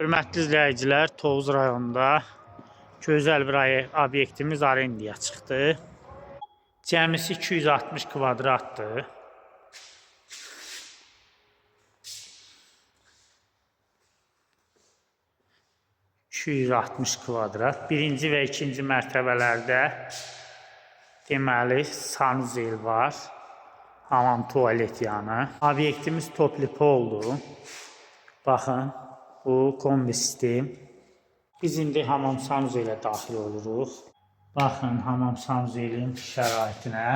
Hörmətli izləyicilər, Tovuz rayonunda gözəl bir obyektimiz arendaya çıxdı. Cəmisi 260 kvadratdır. kvadrat. Birinci və ikinci mərtəbələrdə deməli sanuzel var. Hamam, tualet yanı. Obyektimiz toplipoldur. Baxın, bu kombi sistem. Biz indi hamam sanuzelə daxil oluruq. Baxın hamam sanuzelin şəraitinə.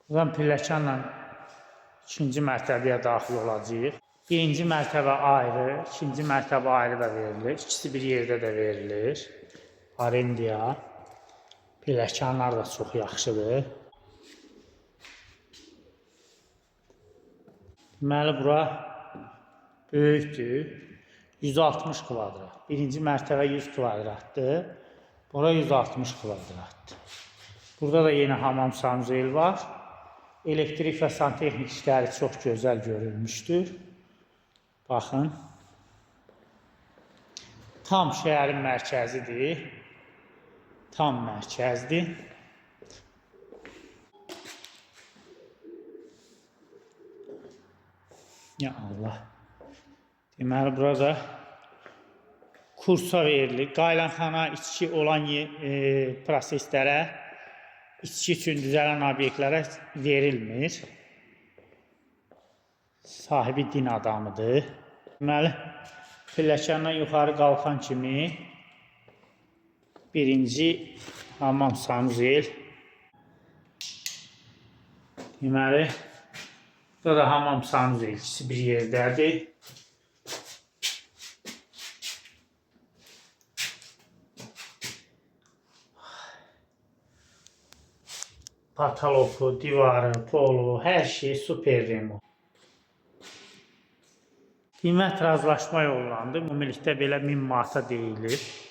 Buradan pilləkanla ikinci mərtəbəyə daxil olacaq. Birinci mərtəbə ayrı, ikinci mərtəbə ayrı da verilir. İkisi bir yerdə də verilir. Arendaya. Pilləkanlar da çox yaxşıdır. Deməli, bura böyükdür. 160 kvadrat. Birinci mərtəbə 100 kvadratdır. Bura 160 kvadratdır. Burada da yeni hamam sanuzel var. Elektrik və santexnik işləri çox gözəl görülmüşdür. Baxın. Tam şəhərin mərkəzidir. Tam mərkəzdir. Ya Allah. Deməli, burada kursa verilir. Qaylanxana, içki olan proseslərə, içki üçün düzələn obyektlərə verilmir. Sahibi din adamıdır. Deməli, pilləkandan yuxarı qalxan kimi birinci hamam sanuzel. Deməli, burada da hamam sanuzel ikisi bir yerdədir. Pataloku, divarı, polu, hər şey super remont. Qiymət razılaşma yollandı. Ümumilikdə belə 1000 manata deyilir.